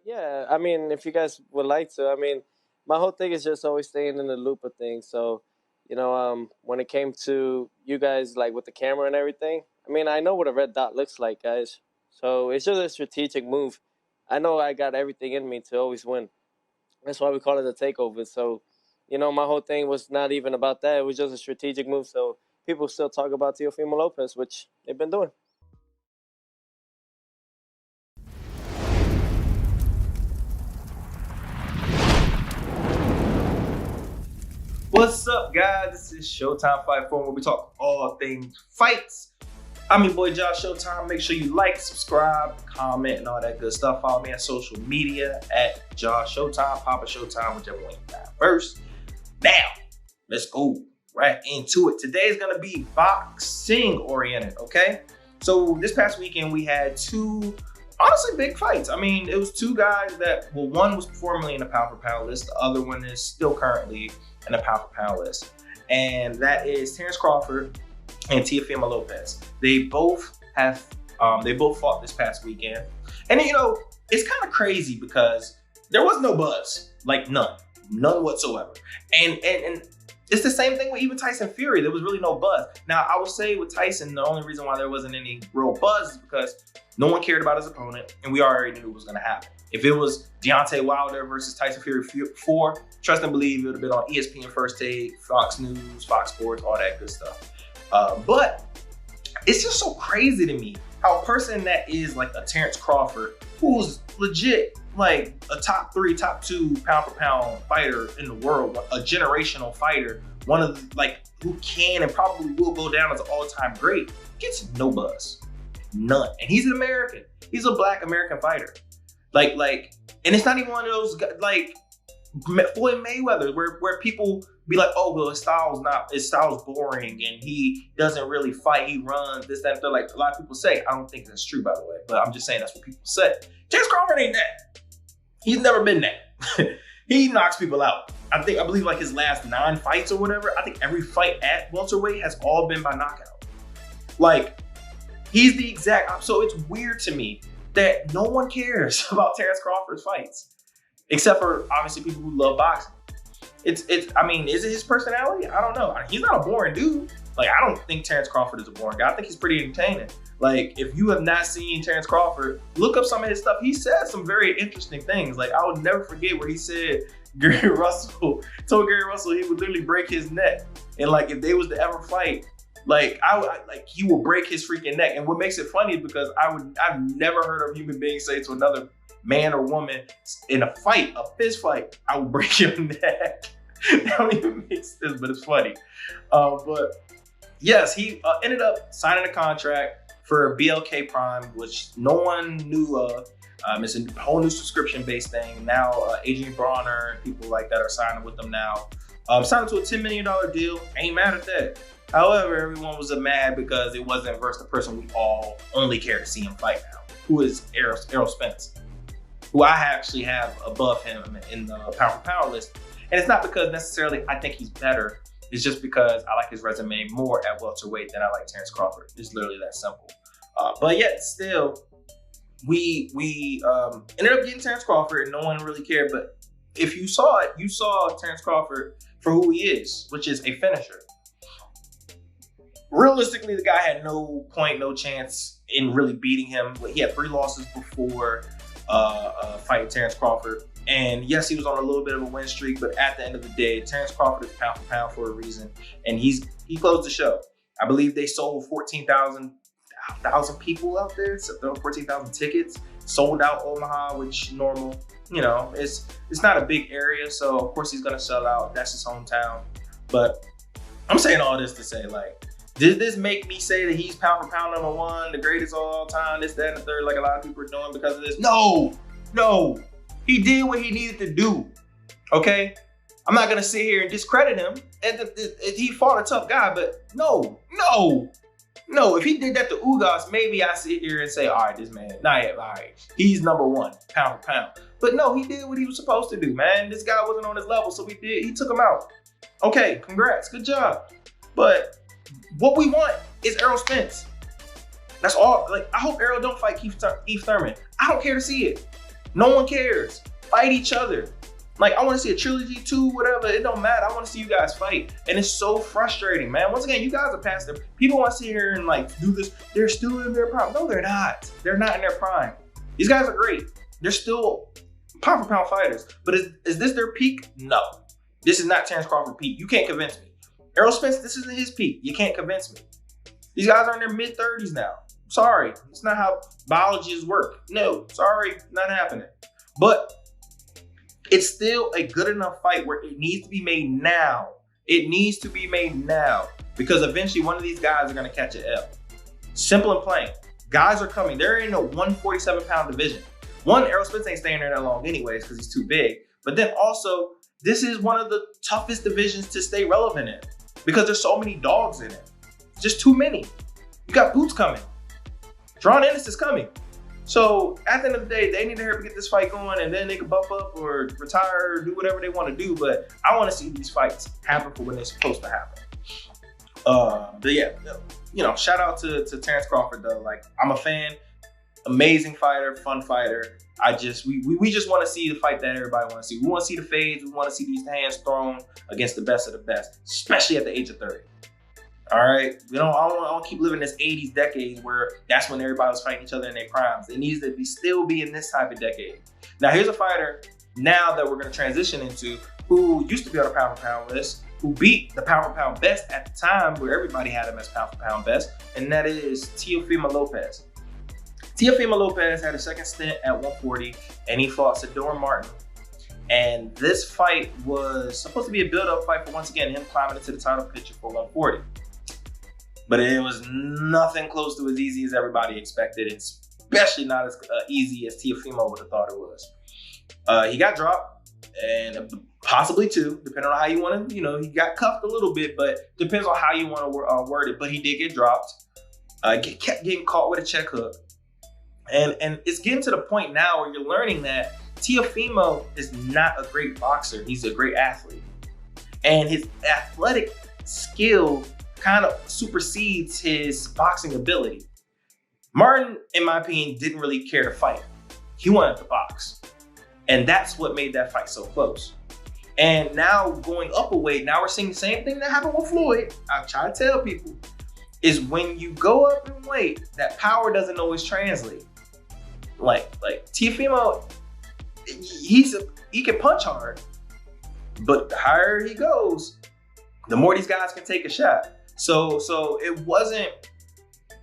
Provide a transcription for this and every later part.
Yeah, I mean, if you guys would like to, I mean, my whole thing is just always staying in the loop of things. So, when it came to you guys, like with the camera and everything, I mean, I know what a red dot looks like, guys. So it's just a strategic move. I know I got everything in me to always win. That's why we call it a takeover. So, my whole thing was not even about that. It was just a strategic move. So people still talk about Teofimo Lopez, which they've been doing. What's up, guys? This is Showtime Fight Forum, where we talk all things fights. I'm your boy Josh Showtime. Make sure you like, subscribe, comment, and all that good stuff. Follow me on social media at Josh Showtime, Papa Showtime, whichever one you got first. Now, let's go right into it. Today is gonna be boxing oriented, okay? So this past weekend we had two honestly big fights. I mean, it was two guys that, well, one was formerly in the pound for pound list, the other one is still currently in the pound for pound list. And that is Terence Crawford and Teofimo Lopez. They both fought this past weekend. And it's kind of crazy because there was no buzz, like none whatsoever. And it's the same thing with even Tyson Fury. There was really no buzz. Now, I would say with Tyson, the only reason why there wasn't any real buzz is because no one cared about his opponent, and we already knew what was going to happen. If it was Deontay Wilder versus Tyson Fury 4, trust and believe it would have been on ESPN First Take, Fox News, Fox Sports, all that good stuff. But it's just so crazy to me how a person that is like a Terence Crawford, who's legit like a top 3, top 2 pound for pound fighter in the world, a generational fighter, one of who can and probably will go down as an all-time great, gets no buzz, none. And he's an American. He's a Black American fighter. And it's not even one of those like Floyd Mayweather where people be like, oh, well, his style's boring and he doesn't really fight, he runs, this, that, and that. Like a lot of people say. I don't think that's true, by the way, but I'm just saying that's what people say. Terence Crawford ain't that. He's never been that. He knocks people out. I believe like his last 9 fights or whatever, I think every fight at welterweight has all been by knockout. Like, he's the exact, so it's weird to me that no one cares about Terence Crawford's fights, except for obviously people who love boxing. I mean, is it his personality? I don't know. He's not a boring dude. Like, I don't think Terence Crawford is a boring guy. I think he's pretty entertaining. Like, if you have not seen Terence Crawford, look up some of his stuff. He says some very interesting things. Like, I would never forget where he said Gary Russell told Gary Russell he would literally break his neck. And like, if they was to ever fight, he will break his freaking neck. And what makes it funny is because I've never heard of a human being say to another man or woman in a fight, a fist fight, I will break your neck. That don't even make sense, but it's funny. But yes, he ended up signing a contract for BLK Prime, which no one knew of. It's a whole new subscription-based thing. Now, Adrian Bronner and people like that are signing with them now. Signed to a $10 million deal. Ain't mad at that. However, everyone was mad because it wasn't versus the person we all only care to see him fight now, who is Errol Spence, who I actually have above him in the pound for pound list. And it's not because necessarily I think he's better. It's just because I like his resume more at welterweight than I like Terence Crawford. It's literally that simple. But yet still, we ended up getting Terence Crawford and no one really cared. But if you saw it, you saw Terence Crawford for who he is, which is a finisher. Realistically, the guy had no point, no chance in really beating him. He had 3 losses before fighting Terence Crawford. And yes, he was on a little bit of a win streak, but at the end of the day, Terence Crawford is pound for pound for a reason. And he closed the show. I believe they sold 14,000 people out there, so 14,000 tickets, sold out Omaha, which normal. It's not a big area, so of course he's gonna sell out. That's his hometown. But I'm saying all this to say, like, did this make me say that he's pound for pound number 1, the greatest of all time, this, that, and the third, like a lot of people are doing because of this? No. He did what he needed to do, okay? I'm not gonna sit here and discredit him. And he fought a tough guy, but no. If he did that to Ugas, maybe I sit here and say, all right, this man, all right, he's number 1, pound for pound. But no, he did what he was supposed to do, man. This guy wasn't on his level, so he took him out. Okay, congrats, good job. But what we want is Errol Spence. That's all. Like, I hope Errol don't fight Keith Thurman. I don't care to see it. No one cares. Fight each other. Like, I want to see a trilogy 2, whatever. It don't matter. I want to see you guys fight. And it's so frustrating, man. Once again, you guys are past them. People want to sit here and like do this. They're still in their prime. No, they're not. They're not in their prime. These guys are great. They're still pound for pound fighters. But is this their peak? No. This is not Terence Crawford peak. You can't convince me. Errol Spence, this isn't his peak. You can't convince me. These guys are in their mid-30s now. Sorry. It's not how biologists work. No. Sorry. Not happening. But it's still a good enough fight where it needs to be made now. It needs to be made now because eventually one of these guys are going to catch an L. Simple and plain. Guys are coming. They're in a 147-pound division. One, Errol Spence ain't staying there that long anyways because he's too big. But then also, this is one of the toughest divisions to stay relevant in because there's so many dogs in it. Just too many. You got Boots coming. Drawn Ennis is coming. So at the end of the day, they need to hurry up and get this fight going and then they can buff up or retire or do whatever they want to do. But I want to see these fights happen for when they're supposed to happen. But yeah, you know, shout out to Terence Crawford though. Like, I'm a fan, amazing fighter, fun fighter. We just want to see the fight that everybody want to see. We want to see the fades. We want to see these hands thrown against the best of the best, especially at the age of 30. All right, you know, I don't want to keep living this 80s decade where that's when everybody was fighting each other in their primes. It needs to still be in this type of decade. Now, here's a fighter now that we're going to transition into who used to be on the pound for pound list, who beat the pound for pound best at the time where everybody had him as pound for pound best, and that is Teofimo Lopez. Teofimo Lopez had a second stint at 140, and he fought Sador Martin. And this fight was supposed to be a build-up fight for, once again, him climbing into the title picture for 140. But it was nothing close to as easy as everybody expected, especially not as easy as Teofimo would have thought it was. He got dropped, and possibly two, depending on how you want to, you know, he got cuffed a little bit, but depends on how you want to word it. But he did get dropped, kept getting caught with a check hook. And it's getting to the point now where you're learning that Teofimo is not a great boxer. He's a great athlete. And his athletic skill kind of supersedes his boxing ability. Martin, in my opinion, didn't really care to fight. He wanted to box. And that's what made that fight so close. And now going up a weight, now we're seeing the same thing that happened with Floyd. I try to tell people, is when you go up in weight, that power doesn't always translate. Like Teofimo, he can punch hard, but the higher he goes, the more these guys can take a shot. So it wasn't,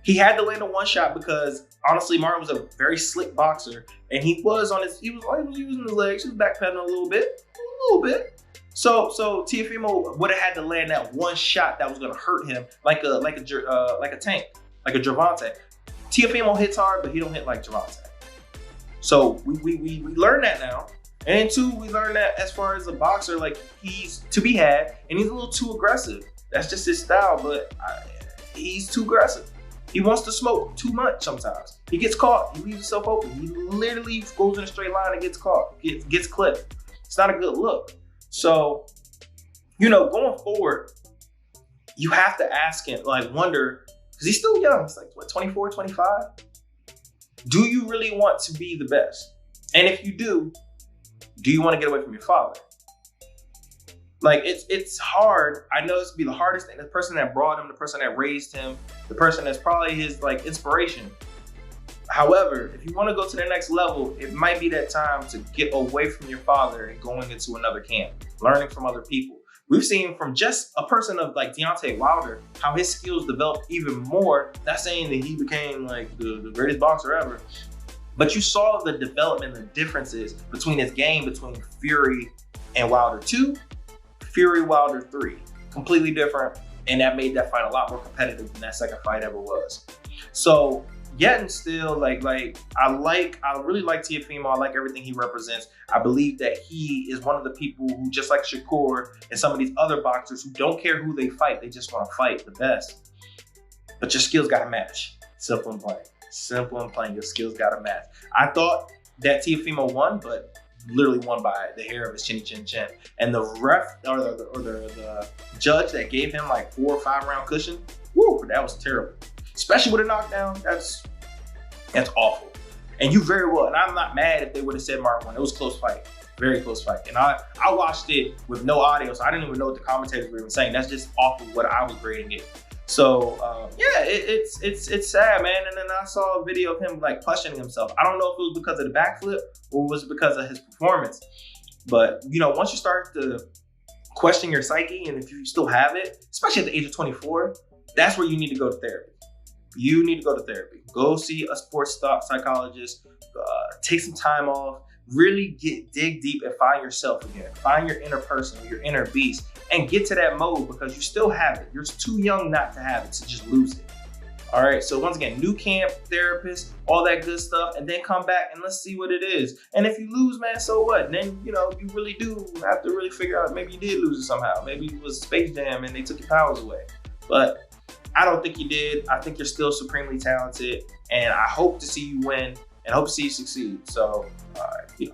he had to land a one shot because honestly, Martin was a very slick boxer and he was using his legs, he was backpedaling a little bit. So Teofimo would have had to land that one shot that was gonna hurt him like a tank, like a Gervonta. Teofimo hits hard, but he don't hit like Gervonta. So we learned that now. And then two, we learned that as far as a boxer, like he's to be had and he's a little too aggressive. That's just his style, but he's too aggressive. He wants to smoke too much sometimes. He gets caught, he leaves himself open. He literally goes in a straight line and gets caught, gets clipped. It's not a good look. So, you know, going forward, you have to ask him, like wonder, because he's still young. He's like, what, 24, 25? Do you really want to be the best? And if you do you want to get away from your father? Like, it's hard. I know this would be the hardest thing. The person that brought him, the person that raised him, the person that's probably his like inspiration. However, if you want to go to the next level, it might be that time to get away from your father and going into another camp, learning from other people. We've seen from just a person of like Deontay Wilder, how his skills developed even more. Not saying that he became like the greatest boxer ever, but you saw the development, the differences between his game, between Fury and Wilder 2, Fury Wilder 3. Completely different, and that made that fight a lot more competitive than that second fight ever was. So, yet and still, I really like Teofimo. I like everything he represents. I believe that he is one of the people who, just like Shakur and some of these other boxers who don't care who they fight, they just want to fight the best. But your skills gotta match. Simple and plain. Simple and plain. Your skills gotta match. I thought that Teofimo won, but literally won by the hair of his chinny chin chin. And the ref or the judge that gave him like 4 or 5 round cushion, whoo, that was terrible. Especially with a knockdown, that's awful. And you very well, and I'm not mad if they would have said Mark won. It was a close fight. Very close fight. And I watched it with no audio, so I didn't even know what the commentators were even saying. That's just off of what I was grading it. So yeah, it's sad, man. And then I saw a video of him like questioning himself. I don't know if it was because of the backflip or was it because of his performance. But you know, once you start to question your psyche, and if you still have it, especially at the age of 24, that's where you need to go to therapy. You need to go to therapy. Go see a sports psychologist. Take some time off. Really dig deep and find yourself again. Find your inner person, your inner beast, and get to that mode because you still have it. You're too young not to have it, to just lose it. All right. So once again, new camp, therapist, all that good stuff, and then come back and let's see what it is. And if you lose, man, so what? Then you really do have to really figure out maybe you did lose it somehow. Maybe it was Space Jam and they took your powers away. But I don't think you did. I think you're still supremely talented, and I hope to see you win and hope to see you succeed. So,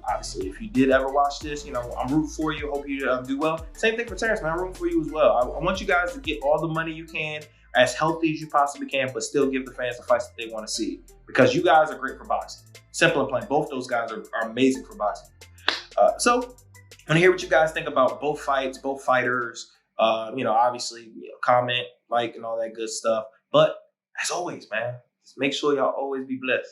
obviously, if you did ever watch this, I'm rooting for you. Hope you do well. Same thing for Terence, man. I'm rooting for you as well. I want you guys to get all the money you can, as healthy as you possibly can, but still give the fans the fights that they want to see because you guys are great for boxing. Simple and plain. Both those guys are amazing for boxing. So, I want to hear what you guys think about both fights, both fighters. Obviously, comment, like, and all that good stuff. But as always, man, just make sure y'all always be blessed.